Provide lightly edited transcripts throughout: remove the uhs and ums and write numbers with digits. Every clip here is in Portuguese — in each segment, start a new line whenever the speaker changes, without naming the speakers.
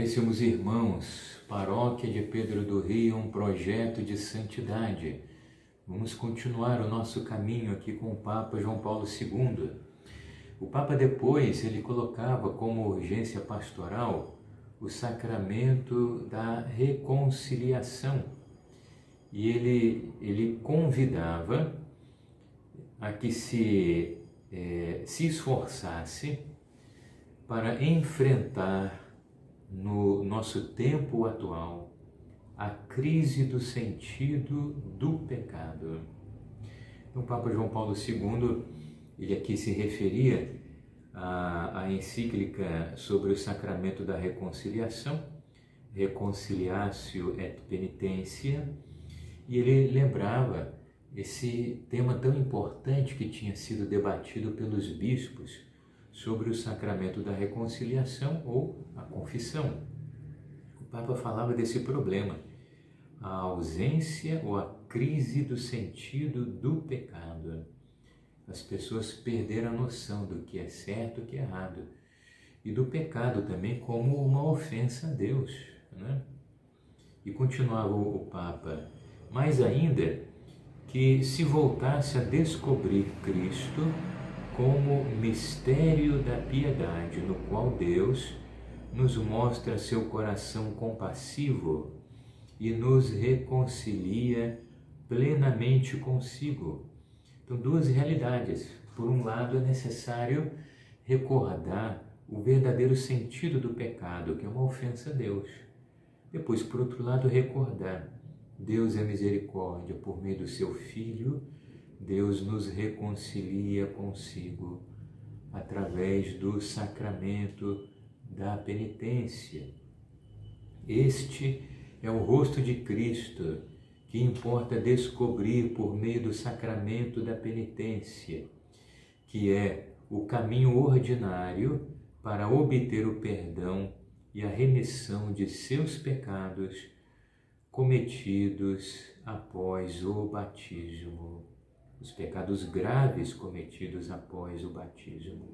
Caríssimos irmãos, Paróquia de Pedro do Rio, um projeto de santidade. Vamos continuar o nosso caminho aqui com o Papa João Paulo II. O Papa depois, ele colocava como urgência pastoral o sacramento da reconciliação. E ele convidava a que se esforçasse para enfrentar no nosso tempo atual a crise do sentido do pecado. Então, o Papa João Paulo II, ele aqui se referia à encíclica sobre o sacramento da reconciliação, Reconciliatio et Penitentia, e ele lembrava esse tema tão importante que tinha sido debatido pelos bispos sobre o sacramento da reconciliação ou a confissão. O Papa falava desse problema, a ausência ou a crise do sentido do pecado. As pessoas perderam a noção do que é certo e o que é errado, e do pecado também como uma ofensa a Deus, né? E continuava o Papa, mais ainda, que se voltasse a descobrir Cristo como mistério da piedade, no qual Deus nos mostra seu coração compassivo e nos reconcilia plenamente consigo. Então, duas realidades. Por um lado, é necessário recordar o verdadeiro sentido do pecado, que é uma ofensa a Deus. Depois, por outro lado, recordar Deus é misericórdia por meio do seu Filho. Deus nos reconcilia consigo através do sacramento da penitência. Este é o rosto de Cristo que importa descobrir por meio do sacramento da penitência, que é o caminho ordinário para obter o perdão e a remissão de seus pecados cometidos após o batismo. Os pecados graves cometidos após o batismo.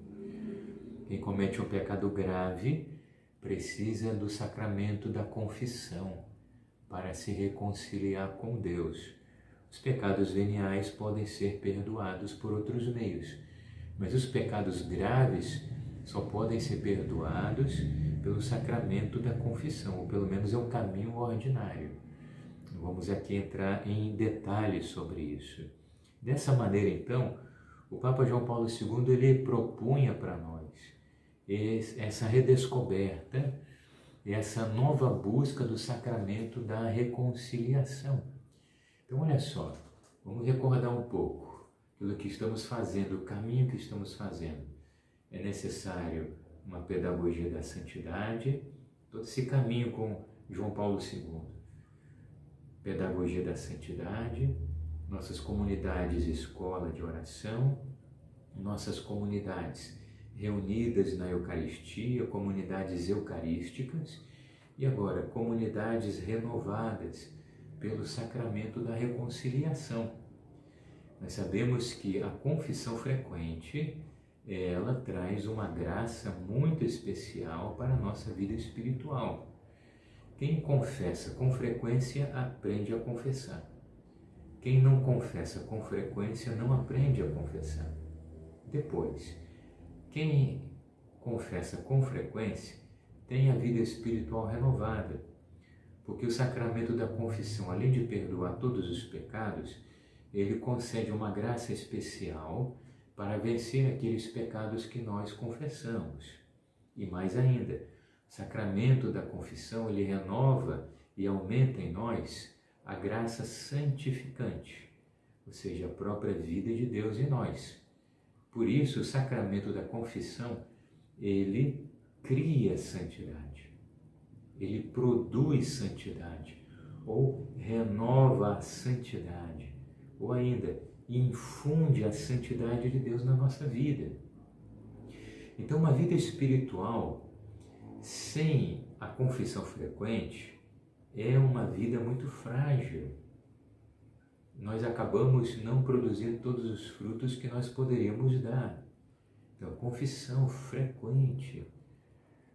Quem comete um pecado grave precisa do sacramento da confissão para se reconciliar com Deus. Os pecados veniais podem ser perdoados por outros meios, mas os pecados graves só podem ser perdoados pelo sacramento da confissão, ou pelo menos é o caminho ordinário. Vamos aqui entrar em detalhes sobre isso. Dessa maneira, então, o Papa João Paulo II ele propunha para nós essa redescoberta, essa nova busca do sacramento da reconciliação. Então, olha só, vamos recordar um pouco aquilo que estamos fazendo, o caminho que estamos fazendo. É necessário uma pedagogia da santidade, todo esse caminho com João Paulo II. Pedagogia da santidade, nossas comunidades escola de oração, nossas comunidades reunidas na Eucaristia, comunidades eucarísticas, e agora comunidades renovadas pelo sacramento da reconciliação. Nós sabemos que a confissão frequente, ela traz uma graça muito especial para a nossa vida espiritual. Quem confessa com frequência aprende a confessar. Quem não confessa com frequência não aprende a confessar. Depois, quem confessa com frequência tem a vida espiritual renovada, porque o sacramento da confissão, além de perdoar todos os pecados, ele concede uma graça especial para vencer aqueles pecados que nós confessamos. E mais ainda, o sacramento da confissão, ele renova e aumenta em nós a graça santificante, ou seja, a própria vida de Deus em nós. Por isso, o sacramento da confissão, ele cria santidade, ele produz santidade, ou renova a santidade, ou ainda infunde a santidade de Deus na nossa vida. Então, uma vida espiritual sem a confissão frequente é uma vida muito frágil. Nós acabamos não produzindo todos os frutos que nós poderíamos dar. Então, confissão frequente,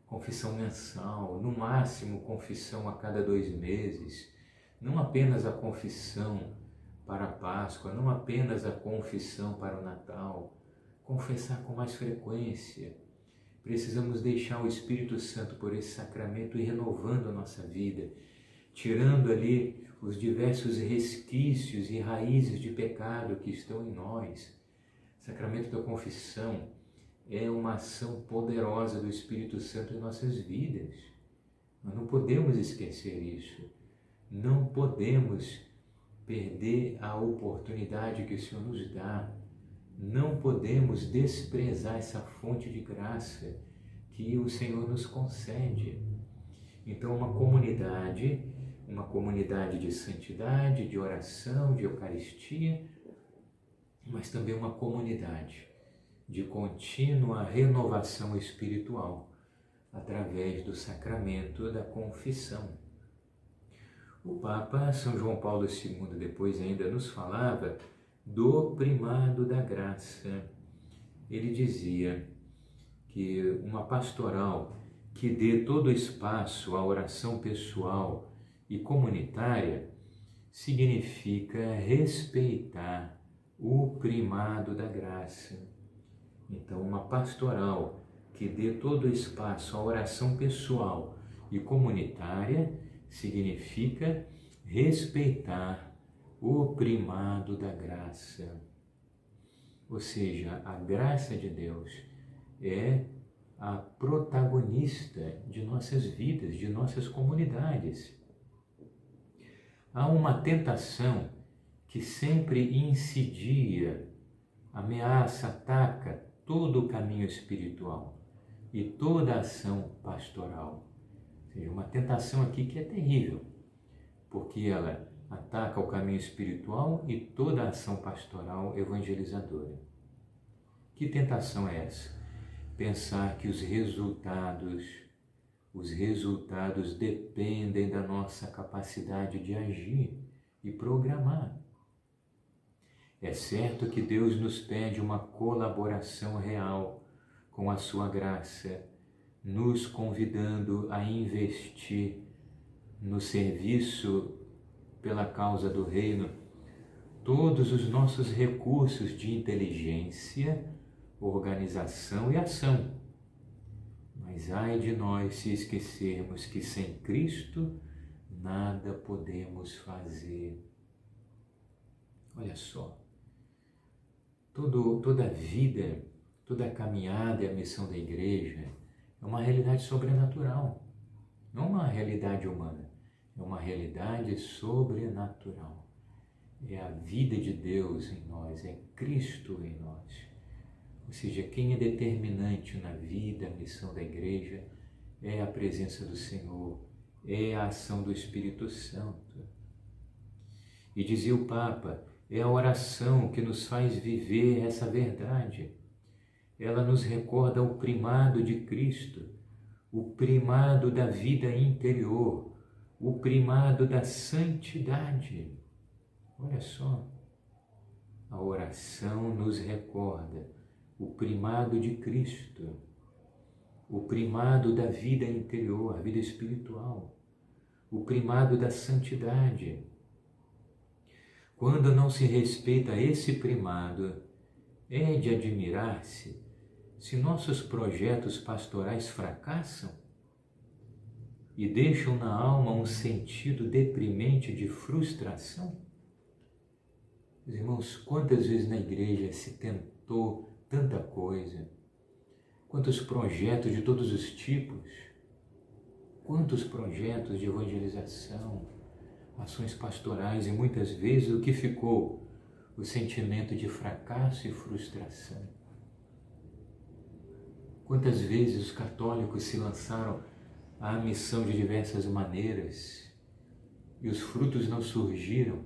confissão mensal, no máximo confissão a cada 2 meses, não apenas a confissão para a Páscoa, não apenas a confissão para o Natal, confessar com mais frequência. Precisamos deixar o Espírito Santo por esse sacramento ir renovando a nossa vida, tirando ali os diversos resquícios e raízes de pecado que estão em nós. O sacramento da confissão é uma ação poderosa do Espírito Santo em nossas vidas. Nós não podemos esquecer isso. Não podemos perder a oportunidade que o Senhor nos dá. Não podemos desprezar essa fonte de graça que o Senhor nos concede. Então, uma comunidade de santidade, de oração, de Eucaristia, mas também uma comunidade de contínua renovação espiritual através do sacramento da confissão. O Papa São João Paulo II depois ainda nos falava do primado da graça. Ele dizia que uma pastoral que dê todo espaço à oração pessoal e comunitária significa respeitar o primado da graça. Então, uma pastoral que dê todo espaço à oração pessoal e comunitária significa respeitar o primado da graça. Ou seja, a graça de Deus é a protagonista de nossas vidas, de nossas comunidades. Há uma tentação que sempre incidia, ameaça, ataca todo o caminho espiritual e toda a ação pastoral. Ou seja, uma tentação aqui que é terrível, porque ela ataca o caminho espiritual e toda a ação pastoral evangelizadora. Que tentação é essa? Pensar que os resultados dependem da nossa capacidade de agir e programar. É certo que Deus nos pede uma colaboração real com a sua graça, nos convidando a investir no serviço pela causa do reino todos os nossos recursos de inteligência, organização e ação. Mas ai de nós se esquecermos que sem Cristo nada podemos fazer. Olha só, toda a vida, toda a caminhada e a missão da igreja é uma realidade sobrenatural, não uma realidade humana, é uma realidade sobrenatural. É a vida de Deus em nós, é Cristo em nós. Ou seja, quem é determinante na vida, a missão da igreja, é a presença do Senhor, é a ação do Espírito Santo. E dizia o Papa, é a oração que nos faz viver essa verdade. Ela nos recorda o primado de Cristo, o primado da vida interior, o primado da santidade. Olha só, a oração nos recorda o primado de Cristo, o primado da vida interior, a vida espiritual, o primado da santidade. Quando não se respeita esse primado, é de admirar-se se nossos projetos pastorais fracassam e deixam na alma um sentido deprimente de frustração. Meus irmãos, quantas vezes na igreja se tentou tanta coisa, quantos projetos de todos os tipos, quantos projetos de evangelização, ações pastorais, e muitas vezes o que ficou? O sentimento de fracasso e frustração. Quantas vezes os católicos se lançaram à missão de diversas maneiras e os frutos não surgiram,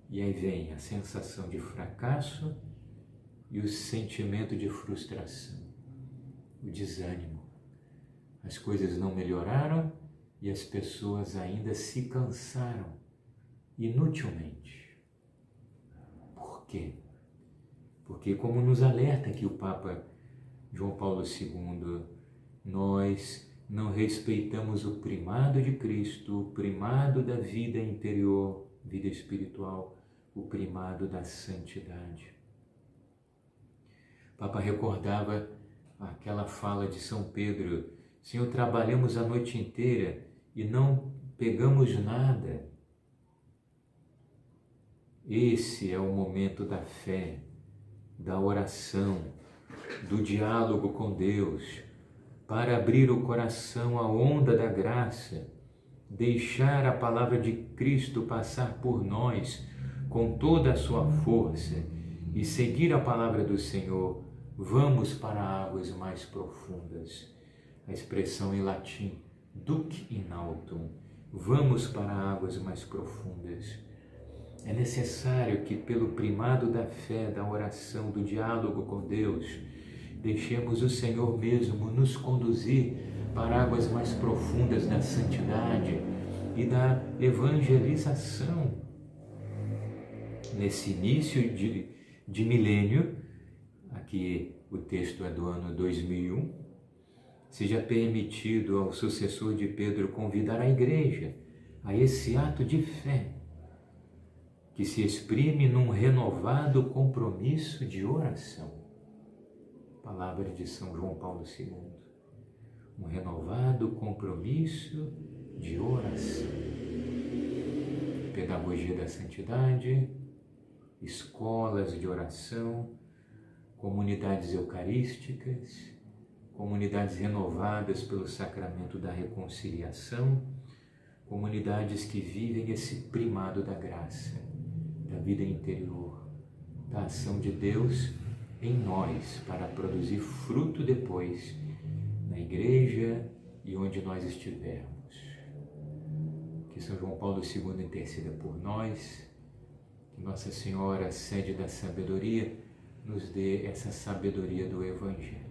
e aí vem a sensação de fracasso e o sentimento de frustração, o desânimo. As coisas não melhoraram e as pessoas ainda se cansaram inutilmente. Por quê? Porque, como nos alerta aqui o Papa João Paulo II, nós não respeitamos o primado de Cristo, o primado da vida interior, vida espiritual, o primado da santidade. O Papa recordava aquela fala de São Pedro: Senhor, trabalhamos a noite inteira e não pegamos nada. Esse é o momento da fé, da oração, do diálogo com Deus, para abrir o coração à onda da graça, deixar a palavra de Cristo passar por nós com toda a sua força e seguir a palavra do Senhor. Vamos para águas mais profundas. A expressão em latim, duc in altum, vamos para águas mais profundas. É necessário que, pelo primado da fé, da oração, do diálogo com Deus, deixemos o Senhor mesmo nos conduzir para águas mais profundas da santidade e da evangelização. Nesse início de milênio, aqui o texto é do ano 2001, seja permitido ao sucessor de Pedro convidar a igreja a esse ato de fé, que se exprime num renovado compromisso de oração. Palavra de São João Paulo II. Um renovado compromisso de oração. Pedagogia da santidade, escolas de oração, comunidades eucarísticas, comunidades renovadas pelo sacramento da reconciliação, comunidades que vivem esse primado da graça, da vida interior, da ação de Deus em nós, para produzir fruto depois na igreja e onde nós estivermos. Que São João Paulo II interceda por nós, que Nossa Senhora, sede da sabedoria, nos dê essa sabedoria do Evangelho.